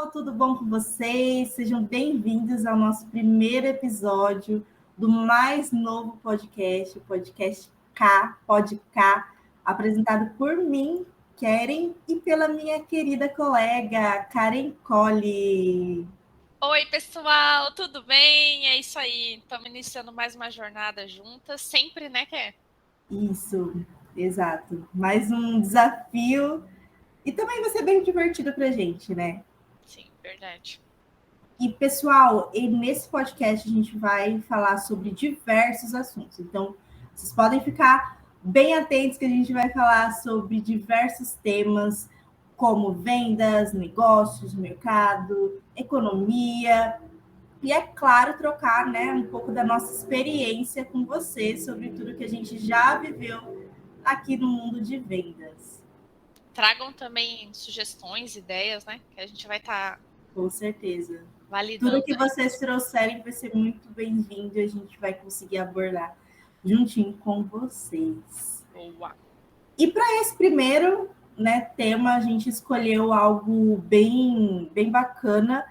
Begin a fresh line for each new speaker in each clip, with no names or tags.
tudo bom com vocês? Sejam bem-vindos ao nosso primeiro episódio do mais novo podcast, o podcast K, Pod K, apresentado por mim, Keren, e pela minha querida colega, Karen Colli.
Oi, pessoal, tudo bem? É isso aí, estamos iniciando mais uma jornada juntas, sempre, né, Ké?
Isso, exato. Mais um desafio e também vai ser bem divertido pra gente, né?
Sim, verdade.
E, pessoal, nesse podcast a gente vai falar sobre diversos assuntos. Então, vocês podem ficar bem atentos que a gente vai falar sobre diversos temas, como vendas, negócios, mercado, economia. E, é claro, trocar, né, um pouco da nossa experiência com vocês sobre tudo que a gente já viveu aqui no mundo de vendas.
Tragam também sugestões, ideias, né? Que a gente vai estar
Com certeza. Tudo
validando.
que vocês trouxerem vai ser muito bem-vindo e a gente vai conseguir abordar juntinho com vocês.
Boa.
E para esse primeiro, né, tema, a gente escolheu algo bem bacana,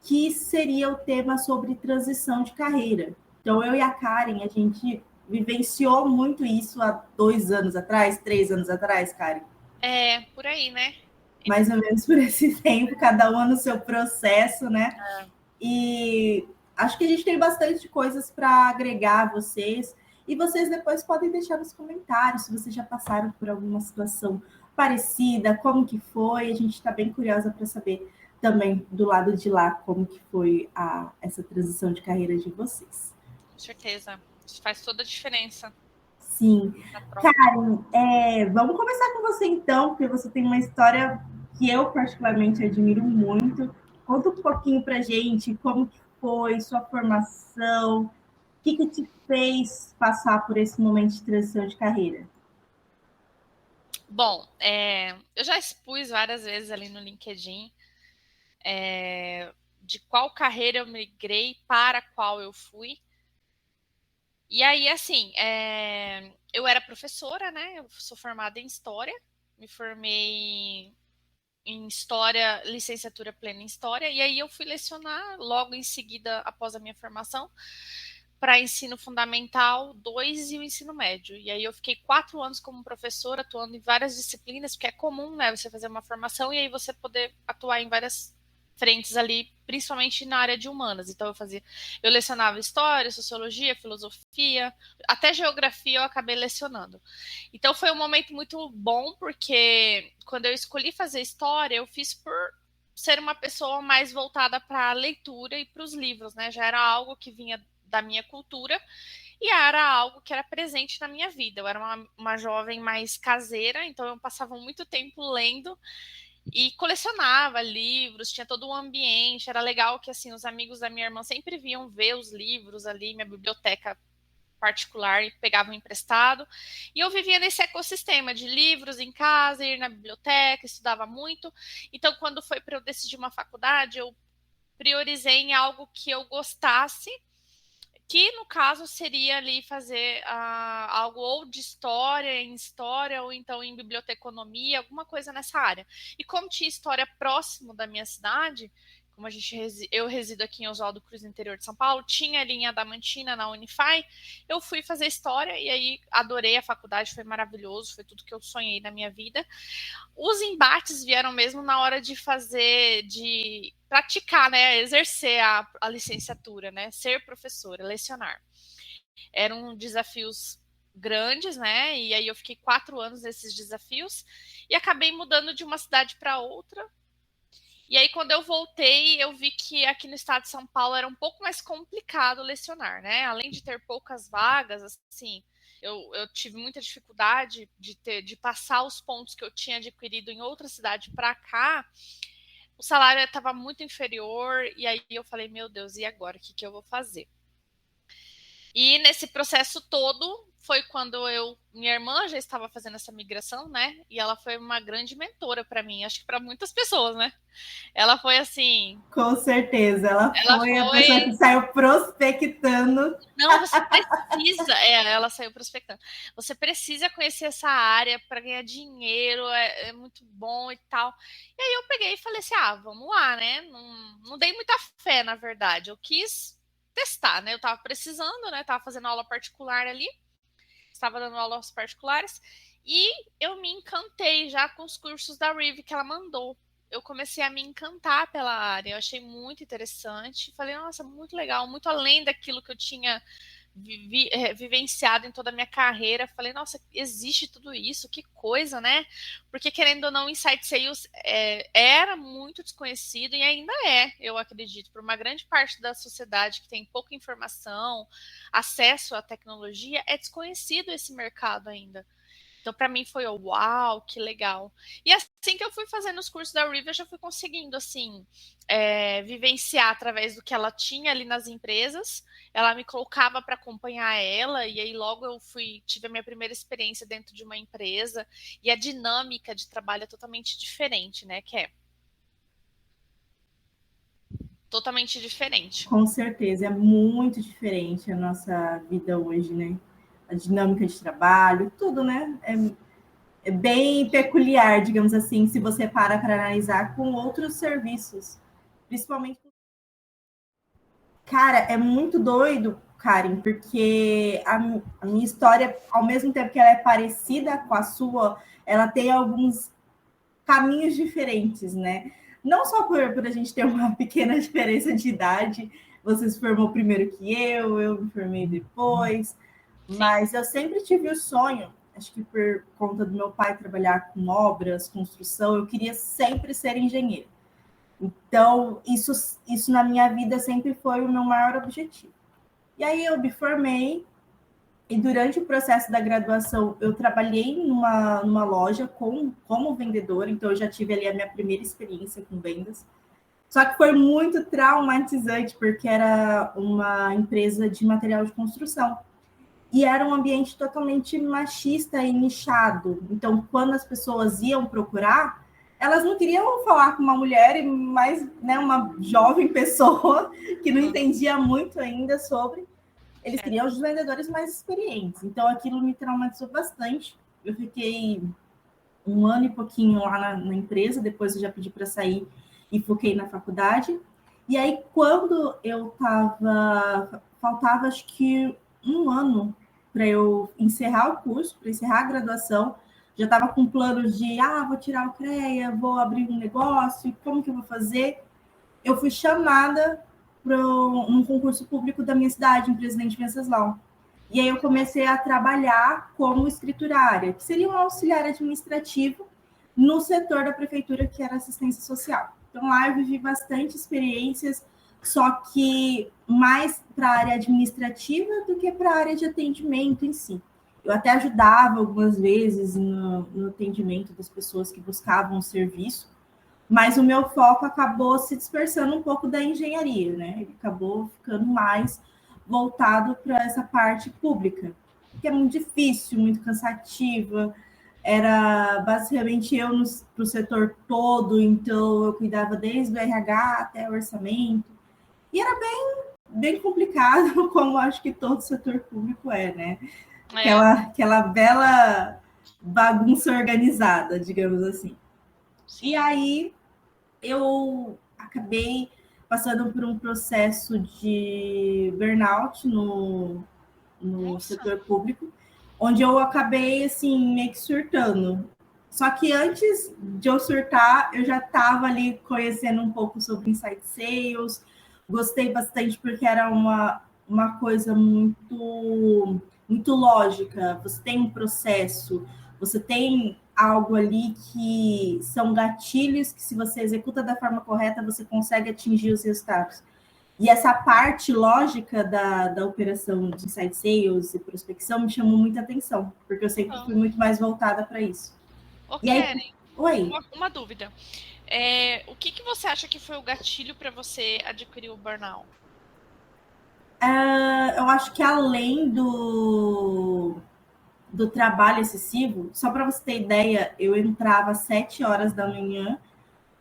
que seria o tema sobre transição de carreira. Então, eu e a Karen, a gente vivenciou muito isso há 2 anos atrás, 3 anos atrás, Karen.
É, por aí, né?
Mais ou menos por esse tempo, cada um no seu processo, né? E acho que a gente tem bastante coisas para agregar a vocês. E vocês depois podem deixar nos comentários se vocês já passaram por alguma situação parecida, como que foi. A gente está bem curiosa para saber também do lado de lá como que foi essa transição de carreira de vocês.
Com certeza. Isso faz toda a diferença.
Sim.
Tá pronto.
Karen, vamos começar com você então, porque você tem uma história que eu particularmente admiro muito. Conta um pouquinho pra gente como que foi sua formação, o que te fez passar por esse momento de transição de carreira?
Bom, eu já expus várias vezes ali no LinkedIn de qual carreira eu migrei, para qual eu fui. E aí, assim, eu era professora, né? Eu sou formada em História, me formei em História, licenciatura plena em História, e aí eu fui lecionar logo em seguida, após a minha formação, para ensino fundamental 2 e o ensino médio. E aí eu fiquei 4 anos como professora, atuando em várias disciplinas, porque é comum, né, você fazer uma formação e aí você poder atuar em várias frentes ali, principalmente na área de humanas. Então eu lecionava história, sociologia, filosofia, até geografia eu acabei lecionando. Então foi um momento muito bom, porque quando eu escolhi fazer história, eu fiz por ser uma pessoa mais voltada para a leitura e para os livros, né? Já era algo que vinha da minha cultura e era algo que era presente na minha vida. Eu era uma jovem mais caseira, então eu passava muito tempo lendo e colecionava livros, tinha todo um ambiente, era legal que assim os amigos da minha irmã sempre vinham ver os livros ali, minha biblioteca particular e pegavam emprestado. E eu vivia nesse ecossistema de livros em casa, ir na biblioteca, estudava muito. Então, quando foi para eu decidir uma faculdade, eu priorizei em algo que eu gostasse, que no caso seria ali fazer algo ou de história, em história, ou então em biblioteconomia, alguma coisa nessa área. E como tinha história próximo da minha cidade, como eu resido aqui em Oswaldo Cruz, no interior de São Paulo, tinha ali em Adamantina, na Unify, eu fui fazer história e aí adorei a faculdade, foi maravilhoso, foi tudo que eu sonhei na minha vida. Os embates vieram mesmo na hora de de praticar, né, exercer a licenciatura, né, ser professora, lecionar. Eram desafios grandes, né, e aí eu fiquei 4 anos nesses desafios e acabei mudando de uma cidade para outra. E aí, quando eu voltei, eu vi que aqui no estado de São Paulo era um pouco mais complicado lecionar, né? Além de ter poucas vagas, assim, eu tive muita dificuldade de passar os pontos que eu tinha adquirido em outra cidade para cá. O salário estava muito inferior, e aí eu falei, meu Deus, e agora? O que eu vou fazer? E nesse processo todo foi quando minha irmã já estava fazendo essa migração, né? E ela foi uma grande mentora para mim, acho que para muitas pessoas, né? Ela foi assim,
Com certeza, ela
ela
foi a pessoa
foi,
que saiu prospectando.
não, você precisa, ela saiu prospectando. Você precisa conhecer essa área para ganhar dinheiro, é muito bom e tal. E aí eu peguei e falei assim, vamos lá, né? Não dei muita fé, na verdade. Eu quis testar, né? Eu tava precisando, né? Tava fazendo aula particular ali, estava dando aulas particulares, e eu me encantei já com os cursos da Rive que ela mandou. Eu comecei a me encantar pela área, eu achei muito interessante. Falei, nossa, muito legal, muito além daquilo que eu tinha vivenciado em toda a minha carreira. Falei, nossa, existe tudo isso, que coisa, né? Porque, querendo ou não, Insight Sales era muito desconhecido e ainda é, eu acredito, por uma grande parte da sociedade que tem pouca informação, acesso à tecnologia, é desconhecido esse mercado ainda. Então, para mim, foi uau, que legal. E assim que eu fui fazendo os cursos da Riva, eu já fui conseguindo, assim, vivenciar através do que ela tinha ali nas empresas. Ela me colocava para acompanhar ela, e aí logo eu tive a minha primeira experiência dentro de uma empresa, e a dinâmica de trabalho é totalmente diferente, né, que é totalmente diferente.
Com certeza, é muito diferente a nossa vida hoje, né? A dinâmica de trabalho, tudo, né? É bem peculiar, digamos assim, se você para analisar com outros serviços. Principalmente. Cara, é muito doido, Karen, porque a minha história, ao mesmo tempo que ela é parecida com a sua, ela tem alguns caminhos diferentes, né? Não só por a gente ter uma pequena diferença de idade, você se formou primeiro que eu me formei depois,
Sim.
mas eu sempre tive o sonho, acho que por conta do meu pai trabalhar com obras, construção, eu queria sempre ser engenheiro. Então, isso na minha vida sempre foi o meu maior objetivo. E aí eu me formei, e durante o processo da graduação, eu trabalhei numa loja como vendedora, então eu já tive ali a minha primeira experiência com vendas. Só que foi muito traumatizante, porque era uma empresa de material de construção. E era um ambiente totalmente machista e nichado. Então, quando as pessoas iam procurar, elas não queriam falar com uma mulher, mas né, uma jovem pessoa que não entendia muito ainda sobre. Eles queriam os vendedores mais experientes. Então, aquilo me traumatizou bastante. Eu fiquei um ano e pouquinho lá na empresa, depois eu já pedi para sair e foquei na faculdade. E aí, quando eu estava, faltava acho que um ano para eu encerrar o curso, para encerrar a graduação, já estava com planos de, vou tirar o CREA, vou abrir um negócio, como que eu vou fazer? Eu fui chamada para um concurso público da minha cidade, em Presidente Venceslau. E aí eu comecei a trabalhar como escriturária, que seria um auxiliar administrativo no setor da prefeitura, que era assistência social. Então lá eu vivi bastante experiências, só que mais para a área administrativa do que para a área de atendimento em si. Eu até ajudava algumas vezes no atendimento das pessoas que buscavam o serviço, mas o meu foco acabou se dispersando um pouco da engenharia, né? Ele acabou ficando mais voltado para essa parte pública, que é muito difícil, muito cansativa. Era basicamente eu para o setor todo, então eu cuidava desde o RH até o orçamento. E era bem complicado, como acho que todo setor público é, né? Aquela bela bagunça organizada, digamos assim. Sim. E aí eu acabei passando por um processo de burnout no setor público, onde eu acabei, assim, meio que surtando. Só que antes de eu surtar, eu já estava ali conhecendo um pouco sobre Insight Sales, gostei bastante porque era uma coisa muito lógica. Você tem um processo, você tem algo ali que são gatilhos que, se você executa da forma correta, você consegue atingir os resultados. E essa parte lógica da operação de inside sales e prospecção me chamou muita atenção, porque eu sempre fui muito mais voltada para isso.
E aí, oi. Uma dúvida. O que você acha que foi o gatilho para você adquirir o burnout?
Eu acho que além do trabalho excessivo, só para você ter ideia, eu entrava às 7 horas da manhã,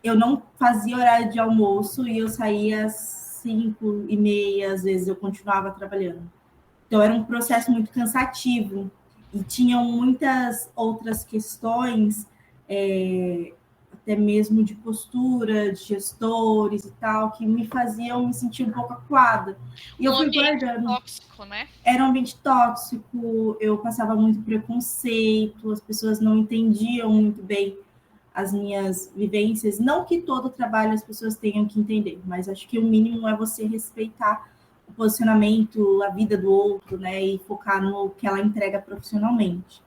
eu não fazia horário de almoço e eu saía às 5h30, às vezes eu continuava trabalhando. Então era um processo muito cansativo e tinham muitas outras questões, até mesmo de postura, de gestores e tal, que me faziam me sentir um pouco acuada. E eu
Um
fui
ambiente
guardando.
tóxico, né?
Era um ambiente tóxico, eu passava muito preconceito, as pessoas não entendiam muito bem as minhas vivências. Não que todo trabalho as pessoas tenham que entender, mas acho que o mínimo é você respeitar o posicionamento, a vida do outro, né? E focar no que ela entrega profissionalmente.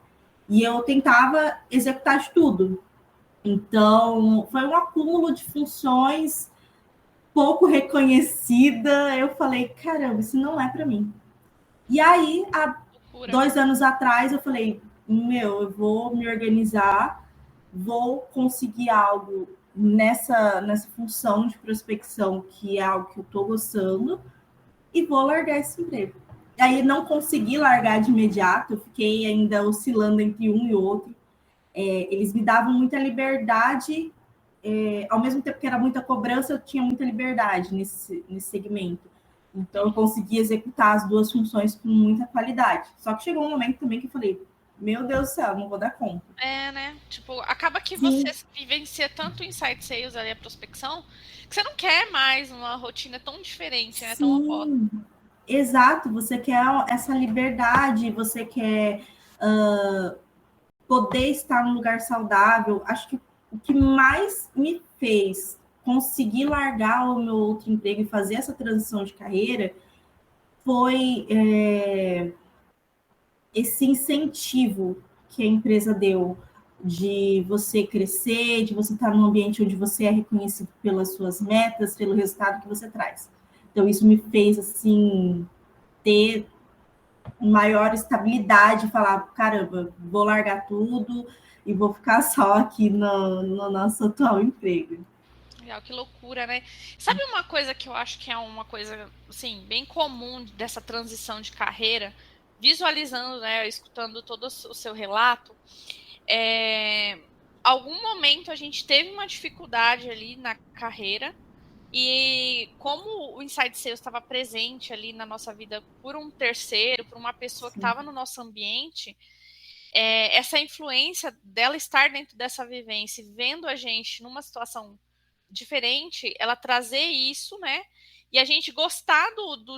E eu tentava executar de tudo. Então, foi um acúmulo de funções pouco reconhecida. Eu falei, caramba, isso não é para mim. E aí, há
Loucura.
2 anos atrás, eu falei, eu vou me organizar, vou conseguir algo nessa função de prospecção, que é algo que eu estou gostando, e vou largar esse emprego. Aí não consegui largar de imediato, eu fiquei ainda oscilando entre um e outro. Eles me davam muita liberdade, ao mesmo tempo que era muita cobrança, eu tinha muita liberdade nesse segmento. Então, eu consegui executar as duas funções com muita qualidade. Só que chegou um momento também que eu falei, meu Deus do céu, não vou dar conta.
Né? Tipo, acaba que você
Sim,
vivencia tanto o inside sales ali, a prospecção, que você não quer mais uma rotina tão diferente, né? Tão oposta.
sim, exato. Você quer essa liberdade, você quer poder estar num lugar saudável. Acho que o que mais me fez conseguir largar o meu outro emprego e fazer essa transição de carreira foi esse incentivo que a empresa deu de você crescer, de você estar num ambiente onde você é reconhecido pelas suas metas, pelo resultado que você traz. Então, isso me fez, assim, ter maior estabilidade, falar, caramba, vou largar tudo e vou ficar só aqui no nosso atual emprego.
Legal, que loucura, né? Sabe uma coisa que eu acho que é uma coisa, assim, bem comum dessa transição de carreira, visualizando, né, escutando todo o seu relato, algum momento a gente teve uma dificuldade ali na carreira e como o Inside Sales estava presente ali na nossa vida por um terceiro, por uma pessoa que
Sim,
estava no nosso ambiente, essa influência dela estar dentro dessa vivência, vendo a gente numa situação diferente, ela trazer isso, né? E a gente gostar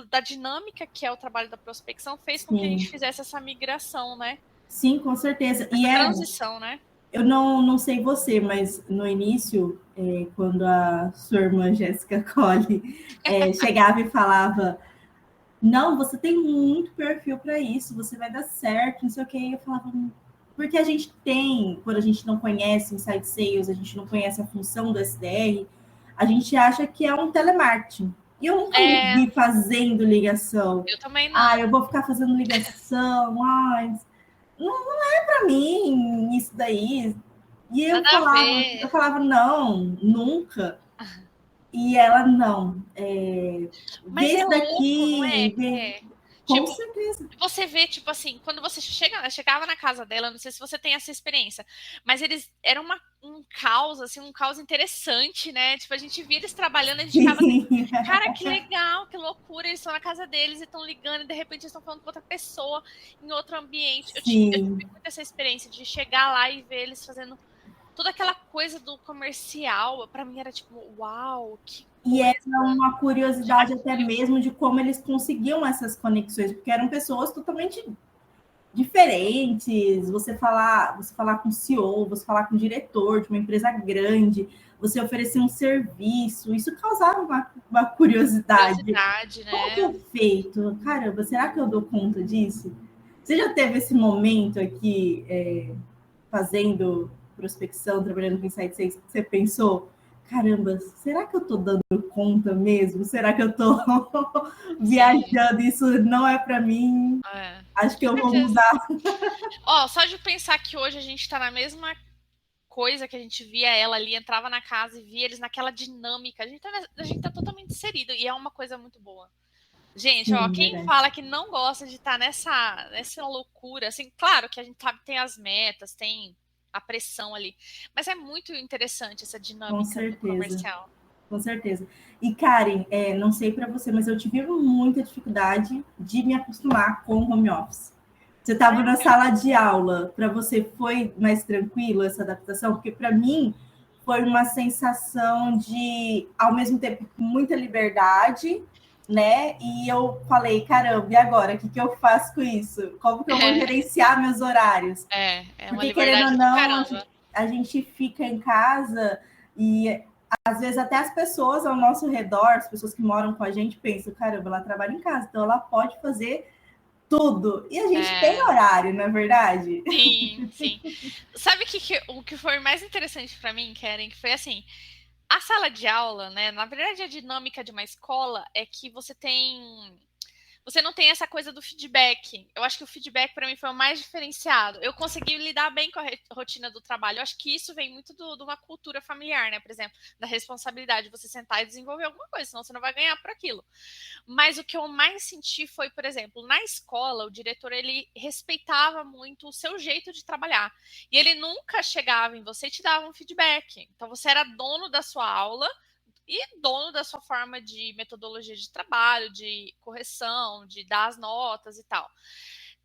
da dinâmica que é o trabalho da prospecção fez com que a gente
sim,
fizesse essa migração, né?
sim, com certeza. E
Essa transição, né?
eu não sei você, mas no início, quando a sua irmã Jéssica Colli chegava e falava, não, você tem muito perfil para isso, você vai dar certo, não sei o que, eu falava, porque a gente tem, quando a gente não conhece Inside Sales, a gente não conhece a função do SDR, a gente acha que é um telemarketing. E eu nunca me
É,
vi fazendo ligação.
eu também
Ah,
não.
eu vou ficar fazendo ligação, ai, não é para mim isso daí. E
Nada a
eu
ver.
falava, não, nunca. E ela, não, vê
Mas é
isso
louco, não é?
daqui, vê. Com
Tipo,
certeza.
você vê, tipo assim, quando você chegava na casa dela, não sei se você tem essa experiência, mas eles eram um caos, assim, um caos interessante, né? Tipo, a gente via eles trabalhando, a gente ficava assim,
Sim.
cara, que legal, que loucura, eles estão na casa deles e estão ligando, e de repente eles estão falando com outra pessoa em outro ambiente. Eu tive
Sim.
muito essa experiência de chegar lá e ver eles fazendo toda aquela coisa do comercial. Pra mim era tipo, uau, que
E era
coisa
uma curiosidade até
chamativa.
mesmo de como eles conseguiam essas conexões, porque eram pessoas totalmente diferentes. Você falar com o CEO, você falar com o diretor de uma empresa grande, você oferecer um serviço, isso causava uma curiosidade.
Curiosidade,
Como que
né?
é feito? Caramba, será que eu dou conta disso? Você já teve esse momento aqui, fazendo prospecção, trabalhando com Insight Sales, que você pensou, caramba, será que eu estou dando conta mesmo? Será que eu estou
Sim.
viajando? Isso não é para mim.
É,
Acho que
com
eu vou
certeza.
mudar.
Ó, só de pensar que hoje a gente tá na mesma coisa que a gente via ela ali, entrava na casa e via eles naquela dinâmica, a gente tá totalmente inserido e é uma coisa muito boa. Gente, ó,
Sim,
quem
verdade.
fala que não gosta de estar nessa loucura, assim, claro que a gente sabe que tem as metas, tem a pressão ali, mas é muito interessante essa
Com
dinâmica do
certeza.
comercial.
Com certeza. E, Karen, não sei para você, mas eu tive muita dificuldade de me acostumar com o home office. Você estava na
Sério?
sala de aula, para você foi mais tranquilo essa adaptação? Porque para mim foi uma sensação de, ao mesmo tempo, muita liberdade, né? E eu falei, caramba, e agora? O que eu faço com isso? Como que eu vou gerenciar meus horários?
É uma
Porque, querendo ou
liberdade do
não,
caramba.
a gente fica em casa e às vezes até as pessoas ao nosso redor, as pessoas que moram com a gente, pensam, caramba, ela trabalha em casa, então ela pode fazer tudo. E a gente tem
É,
horário, não é verdade?
sim, sim. Sabe o que foi mais interessante para mim, Karen, que foi assim, a sala de aula, né? Na verdade, a dinâmica de uma escola é que você não tem essa coisa do feedback. Eu acho que o feedback para mim foi o mais diferenciado. Eu consegui lidar bem com a rotina do trabalho. Eu acho que isso vem muito de uma cultura familiar, né? Por exemplo, da responsabilidade de você sentar e desenvolver alguma coisa, senão você não vai ganhar por aquilo. Mas o que eu mais senti foi, por exemplo, na escola, o diretor ele respeitava muito o seu jeito de trabalhar. E ele nunca chegava em você e te dava um feedback. Então você era dono da sua aula e dono da sua forma de metodologia de trabalho, de correção, de dar as notas e tal.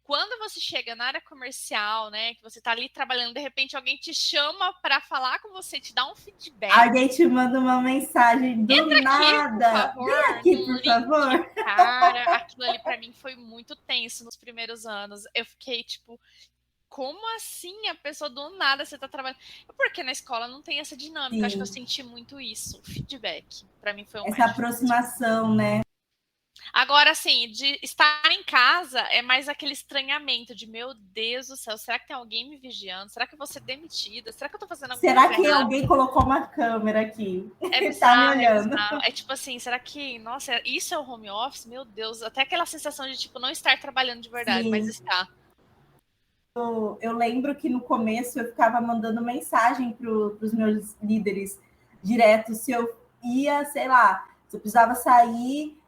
Quando você chega na área comercial, né, que você está ali trabalhando, de repente alguém te chama para falar com você, te dá um feedback.
Alguém te manda uma mensagem do
Entra aqui, por
nada. Vem
favor,
aqui,
num
por
link.
favor.
Cara, aquilo ali para mim foi muito tenso nos primeiros anos. Eu fiquei tipo, como assim a pessoa do nada você tá trabalhando? Porque na escola não tem essa dinâmica. Eu acho que eu
Sim,
senti muito isso, o feedback. Para mim foi o
essa
mais difícil.
aproximação, né?
Agora, assim, de estar em casa é mais aquele estranhamento de meu Deus do céu, será que tem alguém me vigiando? Será que eu vou ser demitida? Será que eu tô fazendo alguma
Será
coisa
que
errada?
alguém colocou uma câmera aqui
É
e tá me
bizarro, é
olhando?
bizarro. É tipo assim, será que, nossa, isso é o home office? Meu Deus, até aquela sensação de tipo não estar trabalhando de verdade, mas
Sim,
está.
eu lembro que no começo eu ficava mandando mensagem para os meus líderes direto se eu ia, sei lá, se eu precisava sair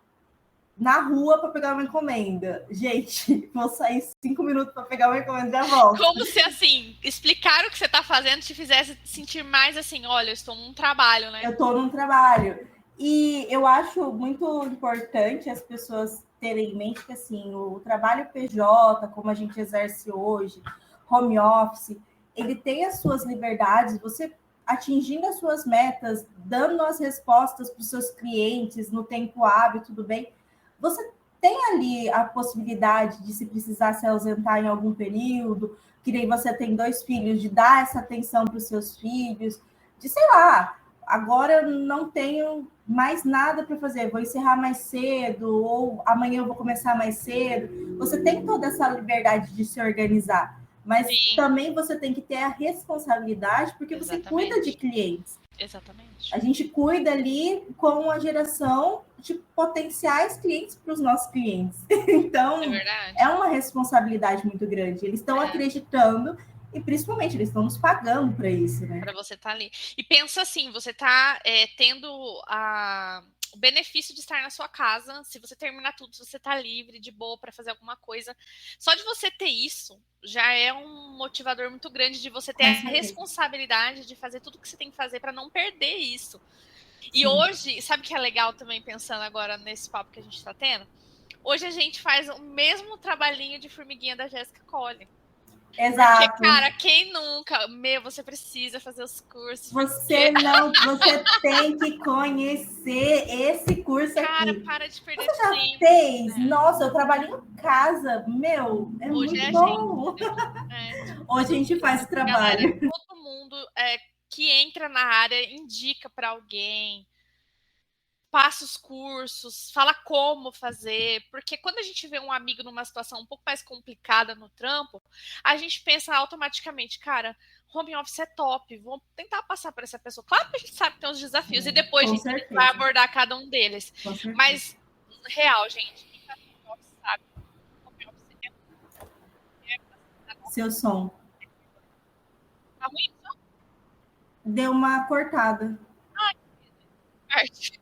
na rua para pegar uma encomenda. Gente, vou sair 5 minutos para pegar uma encomenda e já volto.
Como se assim, explicar o que você tá fazendo te fizesse sentir mais assim, olha, eu estou num trabalho, né?
Eu estou num trabalho. E eu acho muito importante as pessoas terem em mente que assim, o trabalho PJ, como a gente exerce hoje, home office, ele tem as suas liberdades, você atingindo as suas metas, dando as respostas para os seus clientes no tempo hábil, tudo bem. Você tem ali a possibilidade de, se precisar se ausentar em algum período, que nem você tem 2 filhos, de dar essa atenção para os seus filhos, de, sei lá, agora eu não tenho mais nada para fazer, vou encerrar mais cedo, ou amanhã eu vou começar mais cedo. Você tem toda essa liberdade de se organizar, mas
Sim,
também você tem que ter a responsabilidade, porque você cuida de
exatamente.
clientes.
Exatamente.
A gente cuida ali com a geração de potenciais clientes para os nossos clientes.
É
Então, é
verdade.
uma responsabilidade muito grande. Eles estão
É.
acreditando e, principalmente, eles estão nos pagando para isso, né?
Para você estar ali. E pensa assim, você está tendo o benefício de estar na sua casa. Se você terminar tudo, se você está livre, de boa para fazer alguma coisa. Só de você ter isso já é um motivador muito grande de você ter
Com
a
certeza.
responsabilidade de fazer tudo que você tem que fazer para não perder isso. E
Sim.
hoje, sabe o que é legal também pensando agora nesse papo que a gente está tendo? Hoje a gente faz o mesmo trabalhinho de formiguinha da Jéssica Colli. Porque,
Exato.
cara, quem nunca? Meu, você precisa fazer os cursos, porque,
Você tem que conhecer esse curso
cara,
aqui.
para de perder
Você já
tempo.
fez? Nossa, eu trabalho em casa. Meu, é
Hoje
muito
é a gente,
bom.
entendeu?
Hoje a gente faz o
Galera,
trabalho.
todo mundo que entra na área indica para alguém, passa os cursos, fala como fazer, porque quando a gente vê um amigo numa situação um pouco mais complicada no trampo, a gente pensa automaticamente, cara, home office é top, vou tentar passar para essa pessoa. Claro que a gente sabe que tem os desafios, e depois
Com
a gente vai
certeza.
abordar cada um deles.
Com certeza.
Mas, real, gente, quem tá no home office sabe que home office
Seu som
tá ruim,
deu uma cortada.
parte.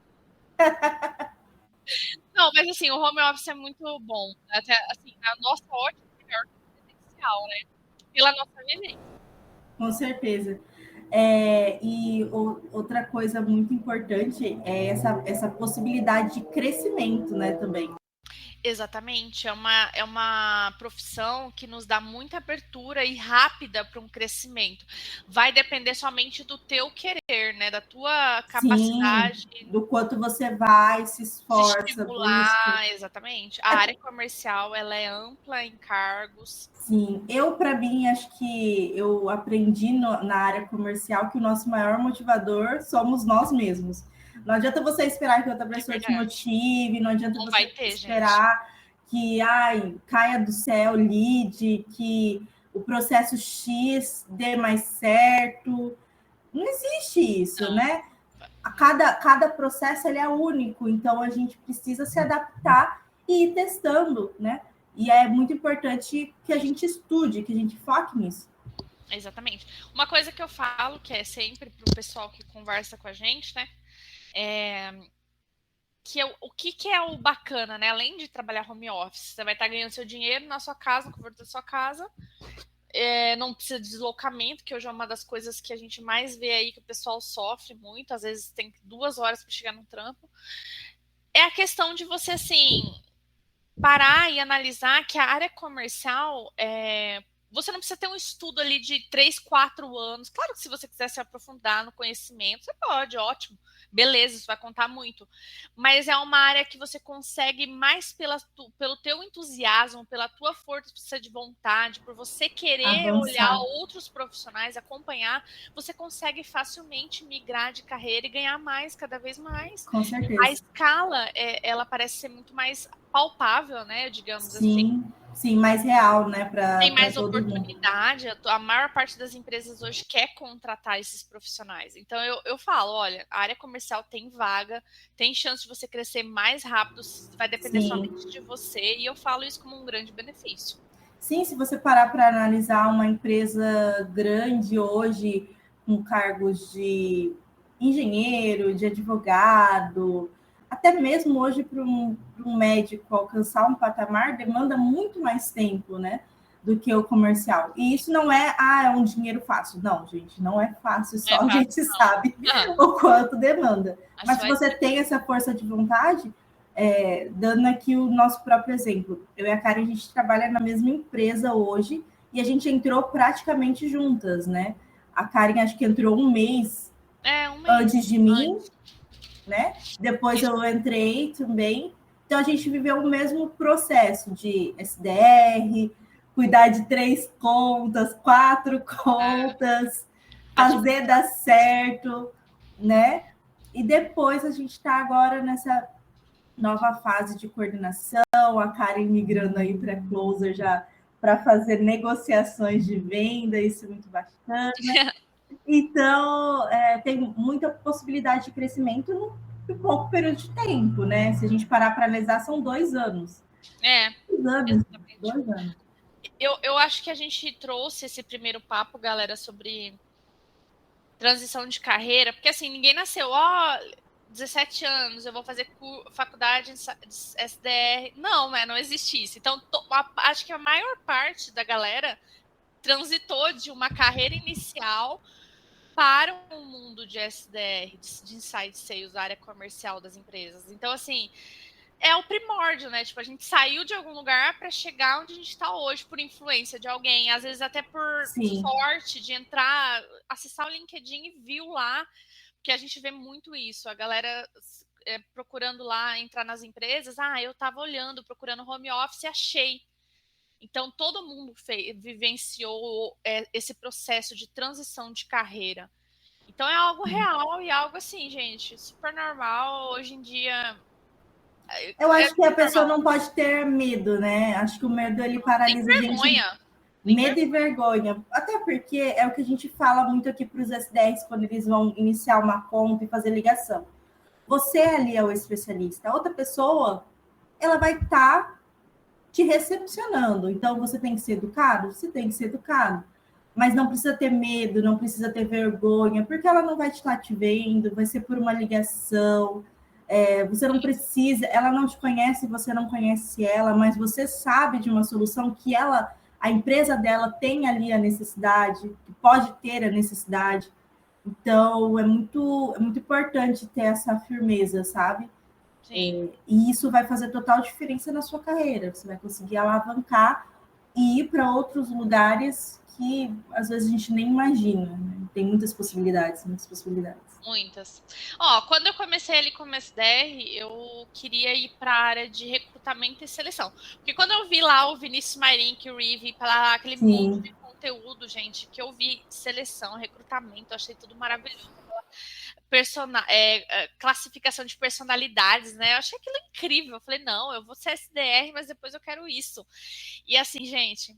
Não, mas assim, o home office é muito bom. Até assim, a nossa ótica é melhor que o presencial, né? Pela nossa vivência.
Com certeza. Outra coisa muito importante é essa possibilidade de crescimento, né, também.
Exatamente, é uma profissão que nos dá muita abertura e rápida para um crescimento. Vai depender somente do teu querer, né? Da tua capacidade.
Sim, do quanto você vai, se
De
esforça, busca.
estimular, exatamente. A área comercial, ela é ampla em cargos.
Sim, para mim, acho que eu aprendi na área comercial que o nosso maior motivador somos nós mesmos. Não adianta você esperar que outra pessoa te motive, não adianta você esperar que caia do céu lead, que o processo X dê mais certo. Não existe isso, né? Cada processo ele é único, então a gente precisa se adaptar e ir testando, né? E é muito importante que a gente estude, que a gente foque nisso.
Exatamente. Uma coisa que eu falo, que é sempre para o pessoal que conversa com a gente, né? O que é o bacana, né? Além de trabalhar home office, você vai estar ganhando seu dinheiro na sua casa, no conforto da sua casa. Não precisa de deslocamento, que hoje é uma das coisas que a gente mais vê aí que o pessoal sofre muito. Às vezes tem 2 horas para chegar no trampo. É a questão de você, assim, parar e analisar que a área comercial você não precisa ter um estudo ali de 3, 4 anos. Claro que se você quiser se aprofundar no conhecimento, você pode, ótimo. Beleza, isso vai contar muito. Mas é uma área que você consegue mais pelo teu entusiasmo, pela tua força de vontade, por você querer olhar outros profissionais, acompanhar, você consegue facilmente migrar de carreira e ganhar mais, cada vez mais.
Com certeza.
A escala, ela parece ser muito mais palpável, né? Digamos assim.
Sim, mais real, né?
Tem mais oportunidade. A maior parte das empresas hoje quer contratar esses profissionais. Então, eu falo, olha, a área comercial tem vaga, tem chance de você crescer mais rápido, vai depender somente de você, e eu falo isso como um grande benefício.
Sim, se você parar para analisar uma empresa grande hoje, com cargos de engenheiro, de advogado, até mesmo hoje para um médico alcançar um patamar demanda muito mais tempo, né, do que o comercial. E isso não é um dinheiro fácil. Não, gente, não é fácil, só a gente sabe o quanto demanda. Mas se você tem essa força de vontade, dando aqui o nosso próprio exemplo, eu e a Karen, a gente trabalha na mesma empresa hoje e a gente entrou praticamente juntas, né? A Karen acho que entrou um mês antes de mim, né? Depois eu entrei também. Então a gente viveu o mesmo processo de SDR, cuidar de 3 contas, 4 contas, fazer dar certo, né? E depois a gente está agora nessa nova fase de coordenação, a Karen migrando aí para closer já para fazer negociações de venda, isso é muito bacana. Então, tem muita possibilidade de crescimento num pouco período de tempo, né? Se a gente parar para analisar, são 2 anos. 2 anos. 2 anos.
Eu acho que a gente trouxe esse primeiro papo, galera, sobre transição de carreira, porque assim, ninguém nasceu, 17 anos, eu vou fazer faculdade de SDR. Não, né? Não existe isso. Então, acho que a maior parte da galera transitou de uma carreira inicial para um mundo de SDR, de inside sales, área comercial das empresas. Então, assim, é o primórdio, né? Tipo, a gente saiu de algum lugar para chegar onde a gente está hoje, por influência de alguém, às vezes até por sorte de entrar, acessar o LinkedIn e viu lá, porque a gente vê muito isso, a galera procurando lá entrar nas empresas, eu estava olhando, procurando home office e achei. Então, todo mundo vivenciou esse processo de transição de carreira. Então, é algo real e algo assim, gente, super normal. Hoje em dia...
Eu acho que a pessoa não pode ter medo, né? Acho que o medo, ele paralisa a gente. Medo e vergonha. Até porque é o que a gente fala muito aqui para os SDRs quando eles vão iniciar uma conta e fazer ligação. Você ali é o especialista. A outra pessoa, ela vai estar te recepcionando. Então, você tem que ser educado? Você tem que ser educado. Mas não precisa ter medo, não precisa ter vergonha, porque ela não vai estar te vendo, vai ser por uma ligação. Você não precisa, ela não te conhece, você não conhece ela, mas você sabe de uma solução que a empresa dela tem ali a necessidade, que pode ter a necessidade. Então, é muito importante ter essa firmeza, sabe?
Sim.
E isso vai fazer total diferença na sua carreira. Você vai conseguir alavancar e ir para outros lugares que às vezes a gente nem imagina. Né? Tem muitas possibilidades, muitas possibilidades.
Muitas. Ó, quando eu comecei ali como SDR, eu queria ir para a área de recrutamento e seleção. Porque quando eu vi lá o Vinícius Marink, o Rivi, aquele monte de conteúdo, gente, que eu vi seleção, recrutamento, eu achei tudo maravilhoso. Classificação de personalidades, né? Eu achei aquilo incrível. Eu falei, não, eu vou ser SDR, mas depois eu quero isso. E assim, gente,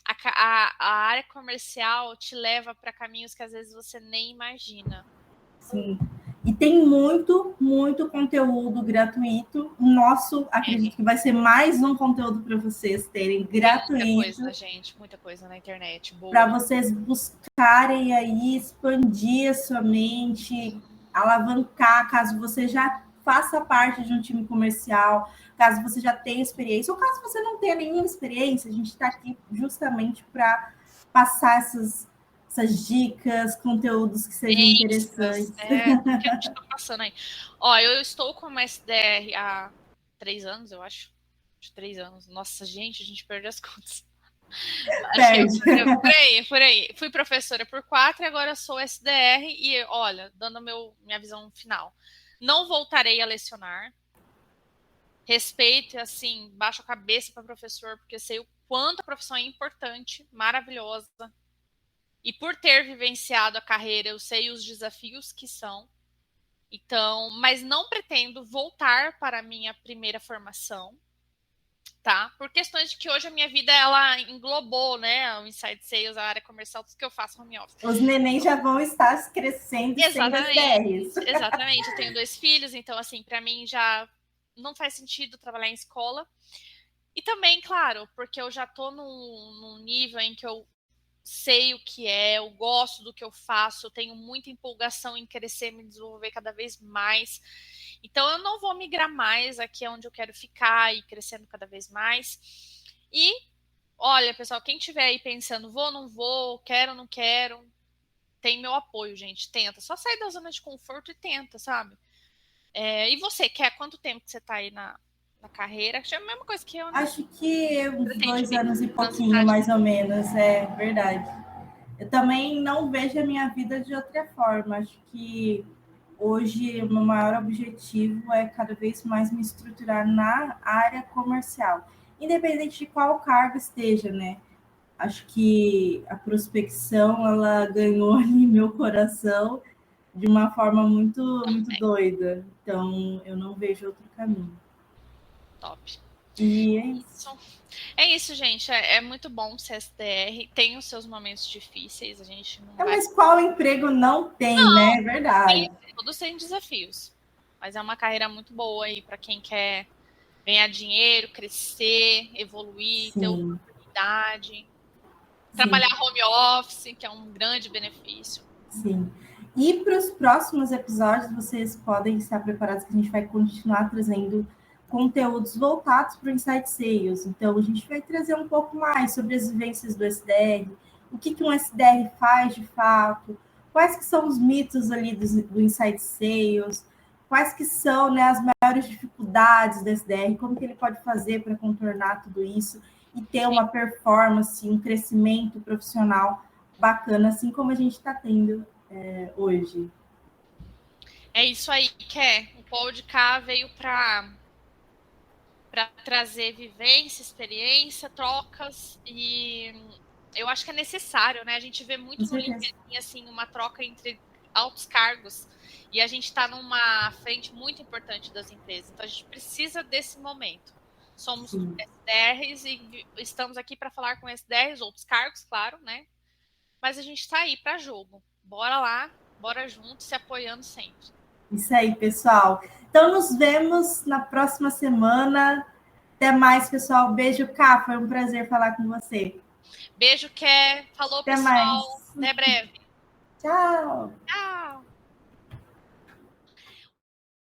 a área comercial te leva para caminhos que às vezes você nem imagina.
Sim. E tem muito, muito conteúdo gratuito. Nosso, acredito que vai ser mais um conteúdo para vocês terem gratuito.
Muita coisa, gente, muita coisa na internet.
Para vocês buscarem aí, expandir a sua mente, alavancar, caso você já faça parte de um time comercial, caso você já tenha experiência, ou caso você não tenha nenhuma experiência, a gente está aqui justamente para passar essas dicas, conteúdos que sejam interessantes.
Que a gente está passando aí. Ó, eu estou como SDR há 3 anos, eu acho. De 3 anos. Nossa, gente, a gente perde as contas. Por aí. Fui professora por 4 e agora sou SDR. E olha, dando minha visão final. Não voltarei a lecionar. Respeito, assim, baixo a cabeça para professor, porque eu sei o quanto a profissão é importante, maravilhosa. E por ter vivenciado a carreira, eu sei os desafios que são. Então, mas não pretendo voltar para a minha primeira formação, tá? Por questões de que hoje a minha vida, ela englobou, né? O Inside Sales, a área comercial, tudo que eu faço home office.
Os nenéns já vão estar crescendo sem SDRs.
Exatamente. Eu tenho 2 filhos, então, assim, para mim já não faz sentido trabalhar em escola. E também, claro, porque eu já tô num nível em que eu sei o que eu gosto do que eu faço, eu tenho muita empolgação em crescer, me desenvolver cada vez mais. Então, eu não vou migrar mais, aqui é onde eu quero ficar e crescendo cada vez mais. E, olha, pessoal, quem estiver aí pensando, vou, não vou, quero, não quero, tem meu apoio, gente, tenta. Só sair da zona de conforto e tenta, sabe? E você, quer quanto tempo que você tá aí na carreira? Acho que é a mesma coisa que eu, né?
Acho que uns 2 anos e pouquinho, mais ou menos, é verdade. Eu também não vejo a minha vida de outra forma. Acho que hoje o meu maior objetivo é cada vez mais me estruturar na área comercial, independente de qual cargo esteja, né? Acho que a prospecção, ela ganhou ali meu coração de uma forma muito, muito doida. Então, eu não vejo outro caminho.
Top.
E é isso.
É isso, gente. É muito bom ser SDR. Tem os seus momentos difíceis. A gente não vai...
Mas qual emprego não tem, né? É verdade.
Todos têm desafios. Mas é uma carreira muito boa aí para quem quer ganhar dinheiro, crescer, evoluir, ter oportunidade. Trabalhar home office, que é um grande benefício.
Sim. E para os próximos episódios, vocês podem estar preparados que a gente vai continuar trazendo conteúdos voltados para o Inside Sales. Então, a gente vai trazer um pouco mais sobre as vivências do SDR, o que um SDR faz de fato, quais que são os mitos ali do Inside Sales, quais que são, né, as maiores dificuldades do SDR, como que ele pode fazer para contornar tudo isso e ter uma performance, um crescimento profissional bacana, assim como a gente está tendo hoje.
É isso aí, Ké. O Paul de cá veio para trazer vivência, experiência, trocas, e eu acho que é necessário, né? A gente vê muito no LinkedIn, assim, uma troca entre altos cargos, e a gente está numa frente muito importante das empresas, então a gente precisa desse momento. Somos SDRs e estamos aqui para falar com SDRs, outros cargos, claro, né? Mas a gente está aí para jogo. Bora lá, bora junto, se apoiando sempre.
Isso aí, pessoal. Então, nos vemos na próxima semana. Até mais, pessoal. Beijo, Cá. Foi um prazer falar com você.
Beijo, Ké. Falou,
até
pessoal.
Mais.
Até breve.
Tchau.
Tchau.